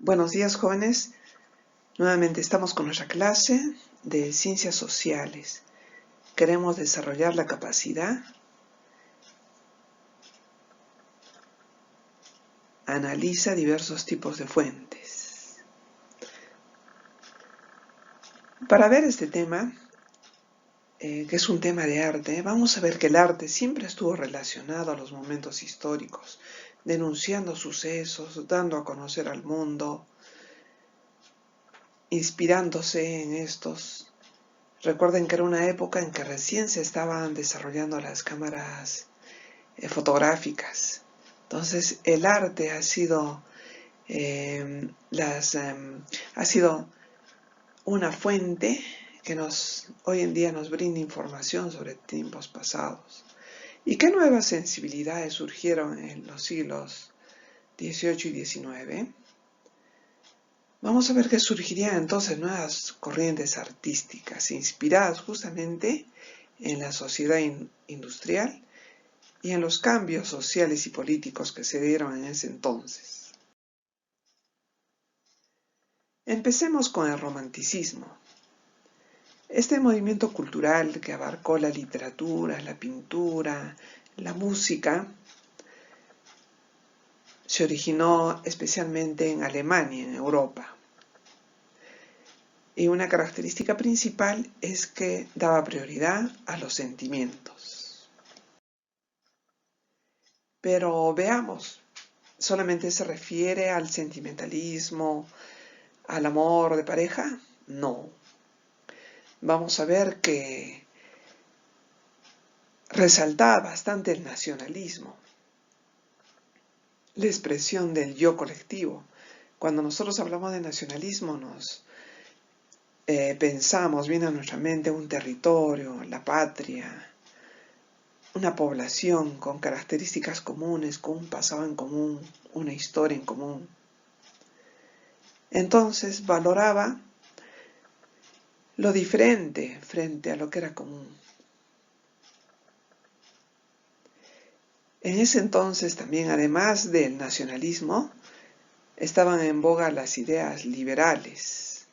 Buenos días, jóvenes. Nuevamente estamos con nuestra clase de Ciencias Sociales. Queremos desarrollar la capacidad, analiza diversos tipos de fuentes. Para ver este tema, que es un tema de arte, vamos a ver que el arte siempre estuvo relacionado a los momentos históricos, denunciando sucesos, dando a conocer al mundo, inspirándose en estos. Recuerden que era una época en que recién se estaban desarrollando las cámaras fotográficas. Entonces el arte ha sido una fuente que hoy en día nos brinda información sobre tiempos pasados. ¿Y qué nuevas sensibilidades surgieron en los siglos XVIII y XIX? Vamos a ver que surgirían entonces nuevas corrientes artísticas inspiradas justamente en la sociedad industrial y en los cambios sociales y políticos que se dieron en ese entonces. Empecemos con el romanticismo. Este movimiento cultural que abarcó la literatura, la pintura, la música, se originó especialmente en Alemania, en Europa. Y una característica principal es que daba prioridad a los sentimientos. Pero veamos, ¿solamente se refiere al sentimentalismo, al amor de pareja? No. Vamos a ver que resaltaba bastante el nacionalismo, la expresión del yo colectivo. Cuando nosotros hablamos de nacionalismo pensamos, viene a nuestra mente un territorio, la patria, una población con características comunes, con un pasado en común, una historia en común. Entonces valoraba lo diferente frente a lo que era común. En ese entonces también, además del nacionalismo, estaban en boga las ideas liberales.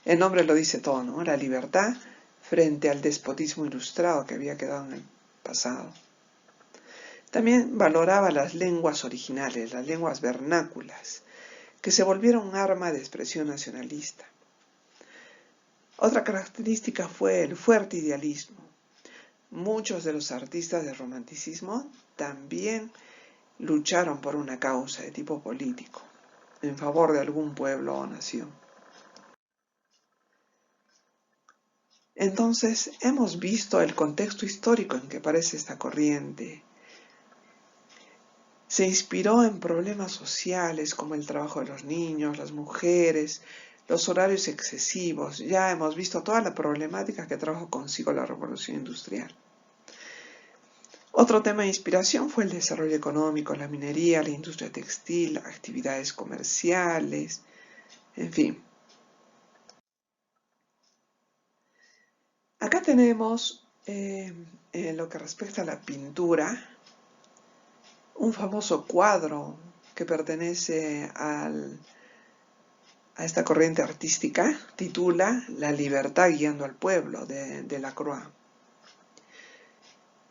El nombre lo dice todo, ¿no? La libertad frente al despotismo ilustrado que había quedado en el pasado. También valoraba las lenguas originales, las lenguas vernáculas, que se volvieron un arma de expresión nacionalista. Otra característica fue el fuerte idealismo. Muchos de los artistas del romanticismo también lucharon por una causa de tipo político, en favor de algún pueblo o nación. Entonces, hemos visto el contexto histórico en que aparece esta corriente. Se inspiró en problemas sociales como el trabajo de los niños, las mujeres, los horarios excesivos. Ya hemos visto toda la problemática que trajo consigo la revolución industrial. Otro tema de inspiración fue el desarrollo económico, la minería, la industria textil, actividades comerciales, en fin. Acá tenemos, en lo que respecta a la pintura, un famoso cuadro que pertenece a esta corriente artística, titula La libertad guiando al pueblo, de Delacroix.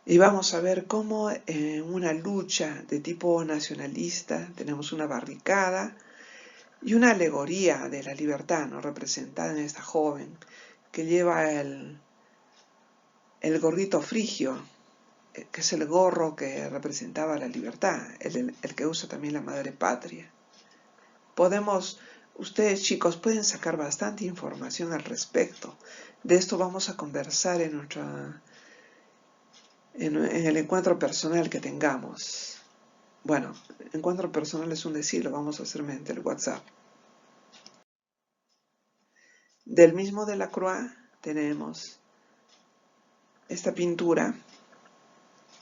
Y vamos a ver cómo en una lucha de tipo nacionalista tenemos una barricada y una alegoría de la libertad, ¿no?, representada en esta joven que lleva el gorrito frigio, que es el gorro que representaba la libertad, el que usa también la madre patria. Ustedes, chicos, pueden sacar bastante información al respecto. De esto vamos a conversar en el encuentro personal que tengamos. Bueno, encuentro personal es un decir, lo vamos a hacer mediante el WhatsApp. Del mismo Delacroix tenemos esta pintura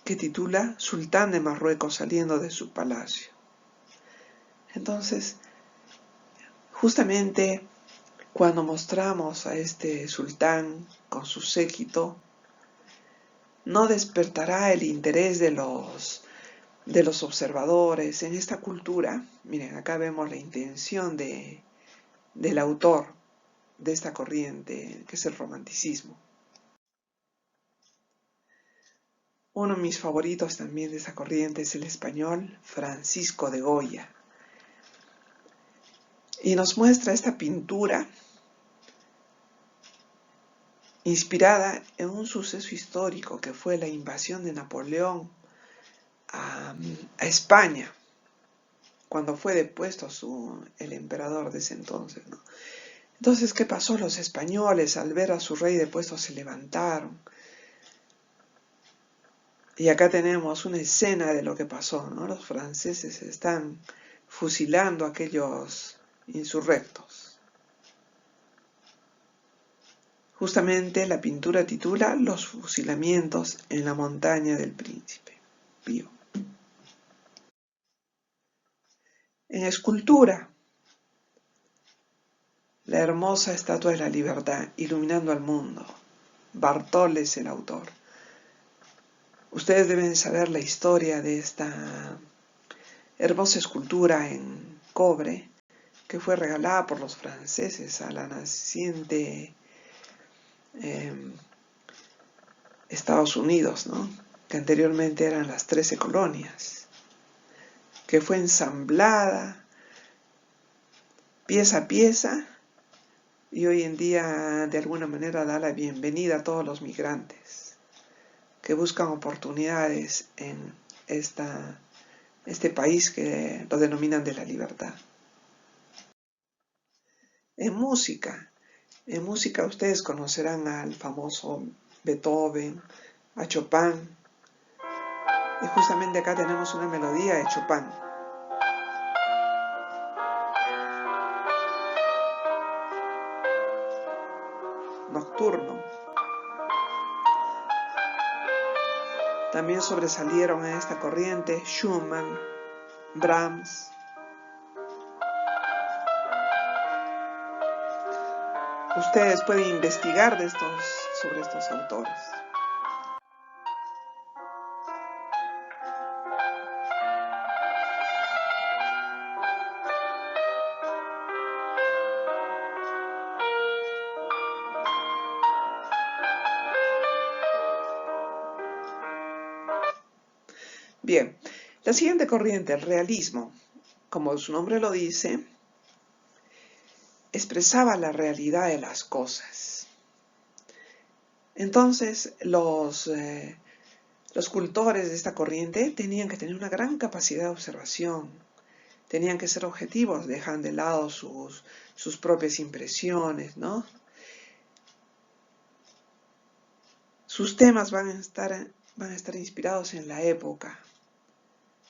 que titula Sultán de Marruecos saliendo de su palacio. Entonces, justamente cuando mostramos a este sultán con su séquito, no despertará el interés de los de los observadores en esta cultura. Miren, acá vemos la intención del autor de esta corriente, que es el romanticismo. Uno de mis favoritos también de esta corriente es el español Francisco de Goya. Y nos muestra esta pintura inspirada en un suceso histórico que fue la invasión de Napoleón a España, cuando fue depuesto el emperador de ese entonces, ¿no? Entonces, ¿qué pasó? Los españoles, al ver a su rey depuesto, se levantaron. Y acá tenemos una escena de lo que pasó, ¿no? Los franceses están fusilando a aquellos insurrectos. Justamente la pintura titula Los fusilamientos en la montaña del Príncipe Pío. En escultura, la hermosa estatua de la libertad iluminando al mundo. Bartol es el autor. Ustedes deben saber la historia de esta hermosa escultura en cobre que fue regalada por los franceses a la naciente Estados Unidos, ¿no? Que anteriormente eran las 13 colonias, que fue ensamblada pieza a pieza y hoy en día de alguna manera da la bienvenida a todos los migrantes que buscan oportunidades en este país que lo denominan de la libertad. En música ustedes conocerán al famoso Beethoven, a Chopin, y justamente acá tenemos una melodía de Chopin. Nocturno. También sobresalieron en esta corriente Schumann, Brahms. Ustedes pueden investigar sobre estos autores. Bien, la siguiente corriente, el realismo, como su nombre lo dice, expresaba la realidad de las cosas. Entonces, los cultores de esta corriente tenían que tener una gran capacidad de observación, tenían que ser objetivos, dejan de lado sus propias impresiones, ¿no? Sus temas van a estar inspirados en la época,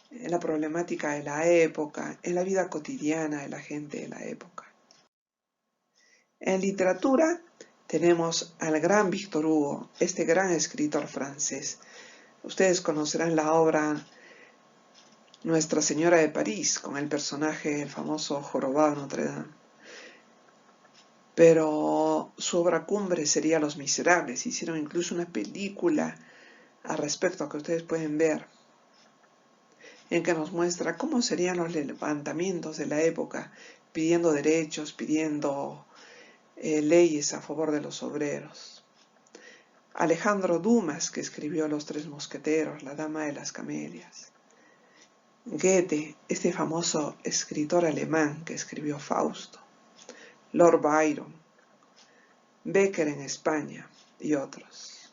en la problemática de la época, en la vida cotidiana de la gente de la época. En literatura tenemos al gran Víctor Hugo, este gran escritor francés. Ustedes conocerán la obra Nuestra Señora de París, con el personaje, el famoso jorobado de Notre Dame. Pero su obra cumbre sería Los Miserables. Hicieron incluso una película al respecto que ustedes pueden ver, en que nos muestra cómo serían los levantamientos de la época, pidiendo derechos, pidiendo leyes a favor de los obreros. Alejandro Dumas, que escribió Los Tres Mosqueteros, La Dama de las Camelias. Goethe, este famoso escritor alemán que escribió Fausto. Lord Byron, Becker en España y otros.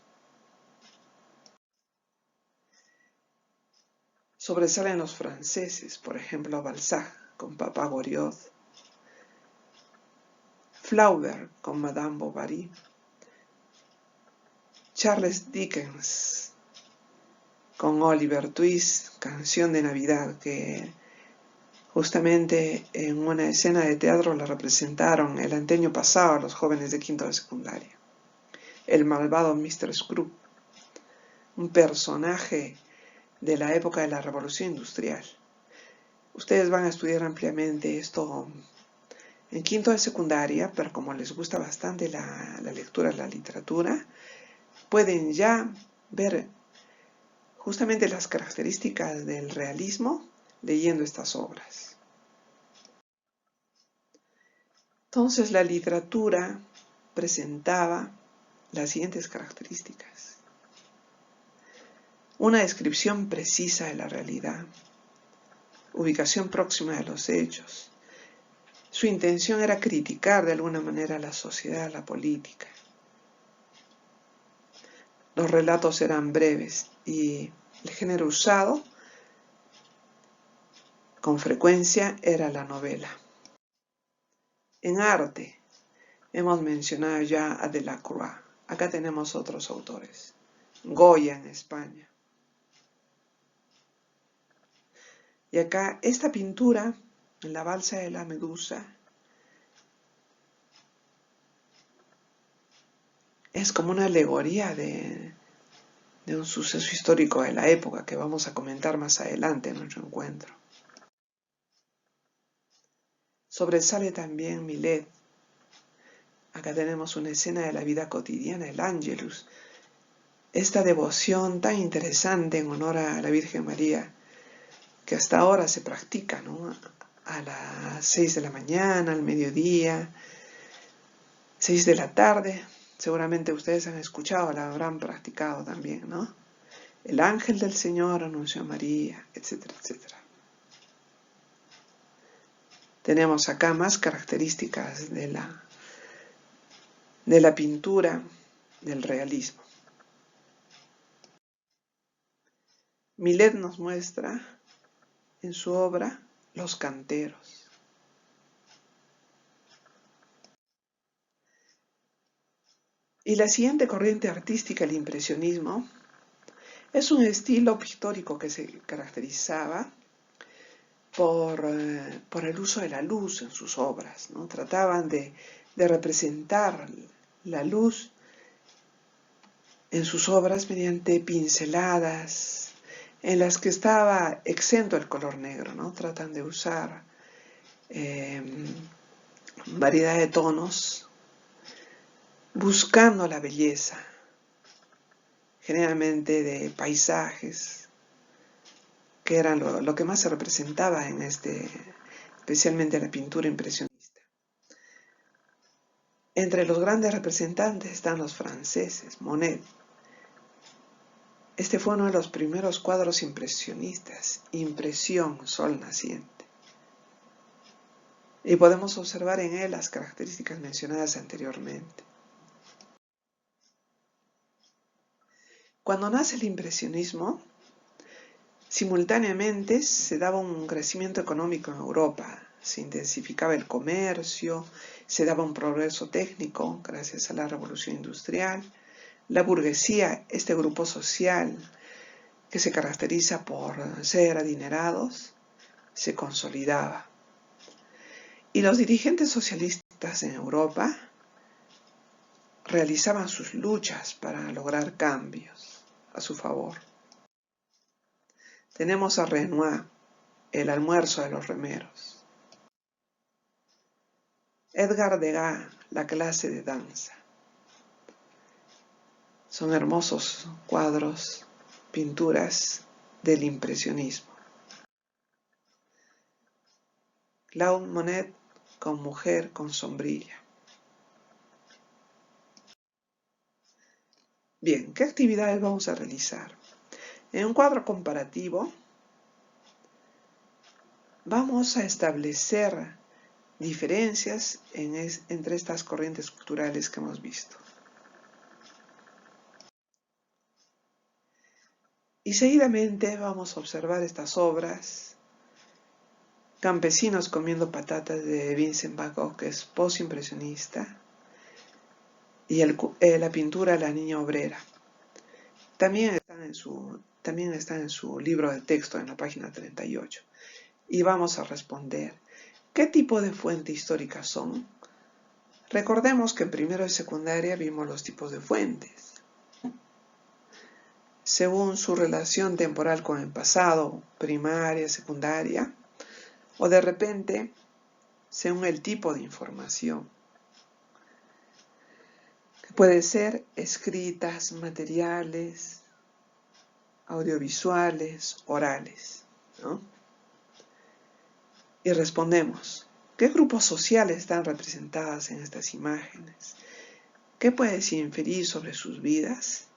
Sobresalen los franceses, por ejemplo Balzac con Papa Goriot, Flaubert con Madame Bovary, Charles Dickens con Oliver Twist, Canción de Navidad, que justamente en una escena de teatro la representaron el año pasado a los jóvenes de quinto de secundaria. El malvado Mr. Scrooge, un personaje de la época de la Revolución Industrial. Ustedes van a estudiar ampliamente esto en quinto de secundaria, pero como les gusta bastante la lectura, la literatura, pueden ya ver justamente las características del realismo leyendo estas obras. Entonces la literatura presentaba las siguientes características. Una descripción precisa de la realidad, ubicación próxima de los hechos. Su intención era criticar de alguna manera la sociedad, la política. Los relatos eran breves y el género usado con frecuencia era la novela. En arte, hemos mencionado ya a Delacroix. Acá tenemos otros autores. Goya en España. Y acá esta pintura, en la balsa de la Medusa, es como una alegoría de un suceso histórico de la época que vamos a comentar más adelante en nuestro encuentro. Sobresale también Millet. Acá tenemos una escena de la vida cotidiana, el Ángelus. Esta devoción tan interesante en honor a la Virgen María, que hasta ahora se practica, ¿no? A las 6 de la mañana, al mediodía, 6 de la tarde. Seguramente ustedes han escuchado, la habrán practicado también, ¿no? El ángel del Señor anunció a María, etcétera, etcétera. Tenemos acá más características de la pintura del realismo. Millet nos muestra en su obra Los canteros. Y la siguiente corriente artística, el impresionismo, es un estilo pictórico que se caracterizaba por el uso de la luz en sus obras, ¿no? Trataban de representar la luz en sus obras mediante pinceladas en las que estaba exento el color negro, ¿no? Tratan de usar variedad de tonos buscando la belleza, generalmente de paisajes, que eran lo que más se representaba en especialmente en la pintura impresionista. Entre los grandes representantes están los franceses, Monet. Este fue uno de los primeros cuadros impresionistas, Impresión, Sol naciente. Y podemos observar en él las características mencionadas anteriormente. Cuando nace el impresionismo, simultáneamente se daba un crecimiento económico en Europa, se intensificaba el comercio, se daba un progreso técnico gracias a la revolución industrial. La burguesía, este grupo social que se caracteriza por ser adinerados, se consolidaba. Y los dirigentes socialistas en Europa realizaban sus luchas para lograr cambios a su favor. Tenemos a Renoir, El almuerzo de los remeros. Edgar Degas, La clase de danza. Son hermosos cuadros, pinturas del impresionismo. Claude Monet con Mujer con sombrilla. Bien, ¿qué actividades vamos a realizar? En un cuadro comparativo vamos a establecer diferencias entre estas corrientes culturales que hemos visto. Y seguidamente vamos a observar estas obras, Campesinos comiendo patatas de Vincent Van Gogh, que es postimpresionista, y la pintura La niña obrera. También están en su libro de texto en la página 38. Y vamos a responder, ¿qué tipo de fuente histórica son? Recordemos que en primero y secundaria vimos los tipos de fuentes, según su relación temporal con el pasado, primaria, secundaria, o de repente, según el tipo de información. Puede ser escritas, materiales, audiovisuales, orales, ¿no? Y respondemos, ¿qué grupos sociales están representados en estas imágenes? ¿Qué puedes inferir sobre sus vidas?